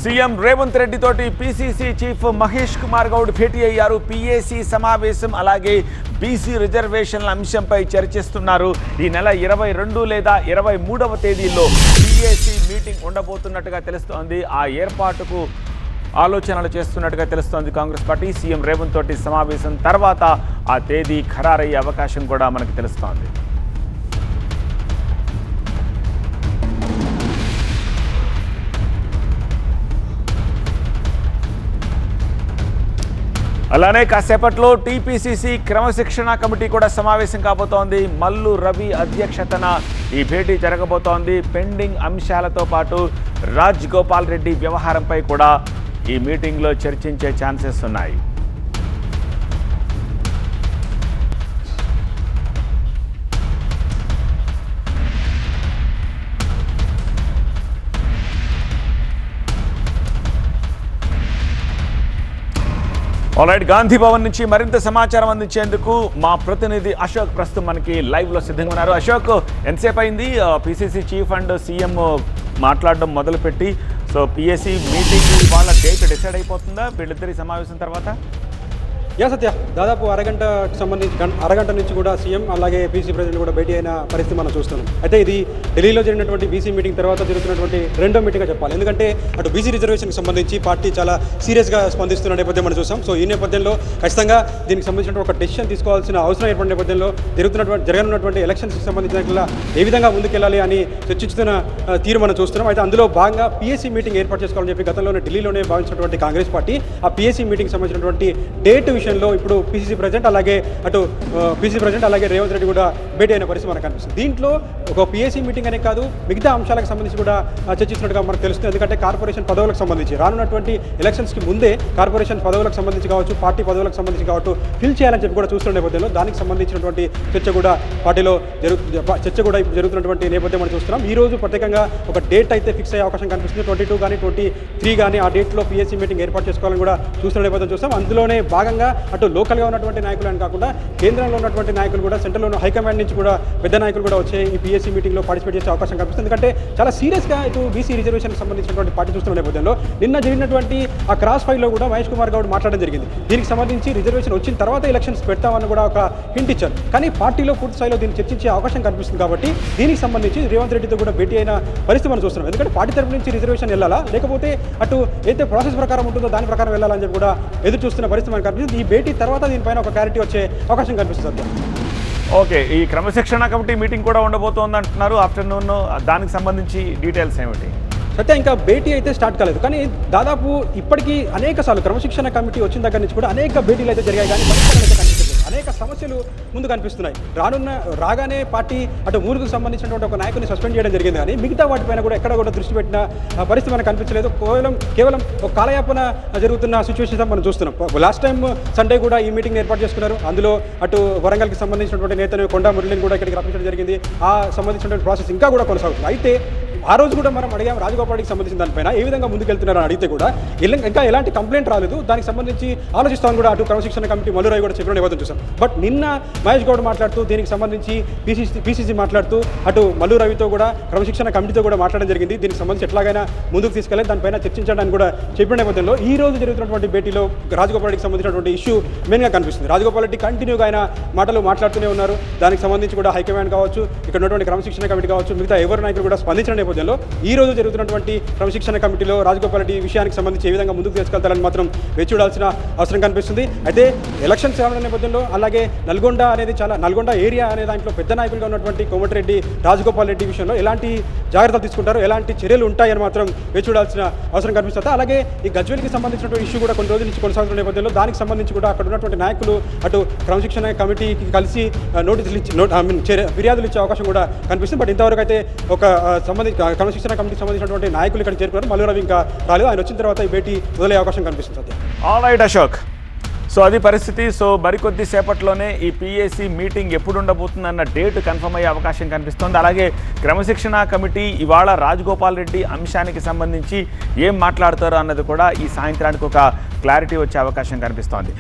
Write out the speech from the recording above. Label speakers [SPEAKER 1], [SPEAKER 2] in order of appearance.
[SPEAKER 1] CM Revanth Reddy తోటి PCC chief Mahesh Kumar Goud భేటీ అయ్యారు. PAC సమావేశం అలాగే బీసీ రిజర్వేషన్ల అంశంపై చర్చిస్తున్నారు. ఈ నెల 22 లేదా 23వ తేదీల్లో పీఏసీ మీటింగ్ ఉండబోతున్నట్టుగా తెలుస్తోంది. ఆ ఏర్పాటుకు ఆలోచనలు చేస్తున్నట్టుగా తెలుస్తోంది కాంగ్రెస్ పార్టీ. సీఎం రేవంత్ తోటి సమావేశం తర్వాత ఆ తేదీ ఖరారయ్యే అవకాశం కూడా మనకు తెలుస్తోంది. అలానే కాసేపట్లో టీపీసీసీ క్రమశిక్షణ కమిటీ కూడా సమావేశం కాబోతోంది. మల్లు రవి అధ్యక్షతన ఈ భేటీ జరగబోతోంది. పెండింగ్ అంశాలతో పాటు రాజ్ గోపాల్ రెడ్డి వ్యవహారంపై కూడా ఈ మీటింగ్లో చర్చించే ఛాన్సెస్ ఉన్నాయి. ఆల్రైట్, గాంధీ భవన్ నుంచి మరింత సమాచారం అందించేందుకు మా ప్రతినిధి అశోక్ ప్రస్తుతం మనకి లైవ్లో సిద్ధంగా ఉన్నారు. అశోక్, ఎంతసేపు అయింది పీసీసీ చీఫ్ అండ్ సీఎం మాట్లాడడం మొదలుపెట్టి? సో పీఏసీ మీటింగ్ వాళ్ళ డేట్ డిసైడ్ అయిపోతుందా వీళ్ళిద్దరి సమావేశం తర్వాత?
[SPEAKER 2] సత్య, దాదాపు అరగంట నుంచి కూడా సీఎం అలాగే పీసీ ప్రెసిడెంట్ కూడా భేటీ అయిన పరిస్థితి మనం చూస్తున్నాం. అయితే ఇది ఢిల్లీలో జరిగినటువంటి బీసీ మీటింగ్ తర్వాత జరుగుతున్నటువంటి రెండో మీటింగ్గా చెప్పాలి. ఎందుకంటే అటు బీసీ రిజర్వేషన్కి సంబంధించి పార్టీ చాలా సీరియస్గా స్పందిస్తున్న నేపథ్యం మనం చూసాం. సో ఈ నేపథ్యంలో ఖచ్చితంగా దీనికి సంబంధించిన ఒక డెసిషన్ తీసుకోవాల్సిన అవసరం ఏర్పడిన నేపథ్యంలో జరగనున్నటువంటి ఎలక్షన్స్కి సంబంధించిన ఏ విధంగా ముందుకెళ్ళాలి అని చర్చిస్తున్న తీరు మనం చూస్తున్నాం. అయితే అందులో భాగంగా పీఏసీ మీటింగ్ ఏర్పాటు చేసుకోవాలని చెప్పి గతంలోనే ఢిల్లీలోనే భావించినటువంటి కాంగ్రెస్ పార్టీ ఆ పీఏసీ మీటింగ్ సంబంధించినటువంటి డేట్ విషయంలో ఇప్పుడు పీసీసీ ప్రెసిడెంట్ అలాగే రేవంత్ రెడ్డి కూడా భేటీ అయిన పరిస్థితి మనకు కనిపిస్తుంది. దీంట్లో ఒక పీఏసీ మీటింగ్ అనే కాదు, మిగతా అంశాలకు సంబంధించి కూడా చర్చిస్తున్నట్టుగా మనకు తెలుస్తుంది. ఎందుకంటే కార్పొరేషన్ పదవులకు సంబంధించి రానున్నటువంటి ఎలక్షన్స్కి ముందే కార్పొరేషన్ పదవులకు సంబంధించి కావచ్చు, పార్టీ పదవులకు సంబంధించి కావచ్చు ఫిల్ చేయాలని చెప్పి కూడా చూస్తున్న నేపథ్యంలో దానికి సంబంధించినటువంటి చర్చ కూడా పార్టీలో జరుగుతున్నటువంటి నేపథ్యం మనం చూస్తున్నాం. ఈ రోజు ప్రత్యేకంగా ఒక డేట్ అయితే ఫిక్స్ అయ్యే అవకాశం కనిపిస్తుంది. 22 కానీ 23 కానీ ఆ డేట్లో పీఏసీ మీటింగ్ ఏర్పాటు చేసుకోవాలని కూడా చూస్తున్న నేపథ్యం చూస్తాం. అందులోనే భాగంగా అటు లోకల్గా ఉన్నటువంటి నాయకులు అని కాకుండా కేంద్రంలో ఉన్నటువంటి నాయకులు కూడా, సెంట్రల్లో హైకమాండ్ నుంచి కూడా పెద్ద నాయకులు కూడా వచ్చే ఈ పీఏసీ మీటింగ్లో పార్టిసిపేట్ చేసే అవకాశం కనిపిస్తుంది. ఎందుకంటే చాలా సీరియస్గా ఇటు బీసీ రిజర్వేషన్కి సంబంధించినటువంటి పార్టీ చూస్తున్న నేపథ్యంలో నిన్న జరిగినటువంటి ఆ క్రాస్ ఫైర్లో కూడా మహేష్ కుమార్ గౌడ్ మాట్లాడడం జరిగింది. దీనికి సంబంధించి రిజర్వేషన్ వచ్చిన తర్వాత ఎలక్షన్స్ పెడతామని కూడా ఒక హింట్ ఇచ్చారు. కానీ పార్టీలో పూర్తి స్థాయిలో దీన్ని చర్చించే అవకాశం కనిపిస్తుంది. కాబట్టి దీనికి సంబంధించి రేవంత్ రెడ్డితో కూడా భేటీ అయిన పరిస్థితి మనం చూస్తున్నాం. ఎందుకంటే పార్టీ తరపు నుంచి రిజర్వేషన్ వెళ్ళాలా లేకపోతే అటు అయితే ప్రాసెస్ ప్రకారం ఉంటుందో దాని ప్రకారం వెళ్ళాలని చెప్పి కూడా ఎదురు చూస్తున్న పరిస్థితి మనకు కనిపిస్తుంది. ఈ భేటీ తర్వాత దీనిపైన ఒక క్లారిటీ వచ్చే అవకాశం కనిపిస్తుంది.
[SPEAKER 1] ఓకే, ఈ క్రమశిక్షణ కమిటీ మీటింగ్ కూడా ఉండబోతోంది అంటున్నారు ఆఫ్టర్నూన్. దానికి సంబంధించి డీటెయిల్స్ ఏమిటి?
[SPEAKER 2] అయితే ఇంకా భేటీ అయితే స్టార్ట్ కాలేదు. కానీ దాదాపు ఇప్పటికీ అనేక సార్లు క్రమశిక్షణ కమిటీ వచ్చిన దగ్గర నుంచి కూడా అనేక భేటీలు అయితే జరిగాయి. కానీ పరిష్కారం కనిపించలేదు. అనేక సమస్యలు ముందు కనిపిస్తున్నాయి. రాగానే పార్టీ అటు మూడుకు సంబంధించినటువంటి ఒక నాయకుని సస్పెండ్ చేయడం జరిగింది. కానీ మిగతా వాటిపైన కూడా ఎక్కడ కూడా దృష్టి పెట్టిన పరిస్థితి మనకు కనిపించలేదు. కేవలం ఒక కాలయాపన జరుగుతున్న సిచ్యువేషన్ మనం చూస్తున్నాం. లాస్ట్ టైం సండే కూడా ఈ మీటింగ్ ఏర్పాటు చేసుకున్నారు. అందులో అటు వరంగల్కి సంబంధించినటువంటి నేతను కొండా మురళిని కూడా ఇక్కడికి రప్పించడం జరిగింది. ఆ సంబంధించినటువంటి ప్రాసెస్ ఇంకా కూడా కొనసాగుతుంది. అయితే ఆ రోజు కూడా మనం అడిగాం రాజగోపాల్కి సంబంధించిన దానిపైన ఏ విధంగా ముందుకెళ్తున్నారని అడిగితే కూడా ఇంకా ఎలాంటి కంప్లైంట్ రాలేదు. దానికి సంబంధించి ఆలోచిస్తామని కూడా అటు క్రమశిక్షణ కమిటీ మల్లురాయ్ కూడా చెప్పిన నేపథ్యం చూసాం. బట్ నిన్న మహేష్ గౌడ్ మాట్లాడుతూ దీనికి సంబంధించి పీసీసీ మాట్లాడుతూ అటు మల్లు రవితో కూడా క్రమశిక్షణ కమిటీతో కూడా మాట్లాడడం జరిగింది. దీనికి సంబంధించి ఎట్లాగైనా ముందుకు తీసుకెళ్ళి దానిపైన చర్చించడానికి కూడా చెప్పిన నేపథ్యంలో ఈ రోజు జరుగుతున్నటువంటి భేటీలో రాజగోపాల్ రెడ్డికి సంబంధించినటువంటి ఇష్యూ మెయిన్గా కనిపిస్తుంది. రాజగోపాల్ రెడ్డి కంటిన్యూగా ఆయన మాట్లాడుతూనే ఉన్నారు. దానికి సంబంధించి కూడా హైకమాండ్ కావచ్చు, ఇక్కడ ఉన్నటువంటి క్రమశిక్షణ కమిటీ కావచ్చు, మిగతా ఎవరి నాయకులు కూడా స్పందించిన నేపథ్యంలో ఈ రోజు జరుగుతున్నటువంటి క్రమశిక్షణ కమిటీలో రాజగోపాల్ రెడ్డి విషయానికి సంబంధించి ఏ విధంగా ముందుకు తీసుకెళ్తారని మాత్రం వేచి చూడాల్సిన అవసరం కనిపిస్తుంది. అయితే ఎలక్షన్స్ రావడం నేపథ్యంలో అలాగే నల్గొండ ఏరియా అనే దాంట్లో పెద్ద నాయకులుగా ఉన్నటువంటి కోమటిరెడ్డి రాజగోపాల్ రెడ్డి విషయంలో ఎలాంటి జాగ్రత్తలు తీసుకుంటారో, ఎలాంటి చర్యలు ఉంటాయని మాత్రం వేచి చూడాల్సిన అవసరం కనిపిస్తుంది. అలాగే ఈ గజ్వేల్కి సంబంధించినటువంటి ఇష్యూ కూడా కొన్ని రోజుల నుంచి కొనసాగుతున్న నేపథ్యంలో దానికి సంబంధించి కూడా అక్కడ ఉన్నటువంటి నాయకులు అటు క్రమశిక్షణ కమిటీకి కలిసి ఫిర్యాదులు ఇచ్చే అవకాశం కూడా కనిపిస్తుంది. బట్ ఇంతవరకు అయితే ఒక క్రమశిక్షణ కమిటీకి సంబంధించినటువంటి నాయకులు ఇక్కడ చేరుకున్నారు. మల్లు రవి ఇంకా రాలేదు. ఆయన వచ్చిన తర్వాత ఈ భేటీ మొదలయ్యే అవకాశం కనిపిస్తుంది. సత్య,
[SPEAKER 1] ఆల్రైట్ అశోక్. సో అది పరిస్థితి. సో మరికొద్ది సేపట్లోనే ఈ పీఏసీ మీటింగ్ ఎప్పుడు ఉండబోతుందన్న డేట్ కన్ఫర్మ్ అయ్యే అవకాశం కనిపిస్తోంది. అలాగే క్రమశిక్షణ కమిటీ ఇవాళ రాజగోపాల్ రెడ్డి అంశానికి సంబంధించి ఏం మాట్లాడతారో అన్నది కూడా ఈ సాయంత్రానికి ఒక క్లారిటీ వచ్చే అవకాశం కనిపిస్తోంది.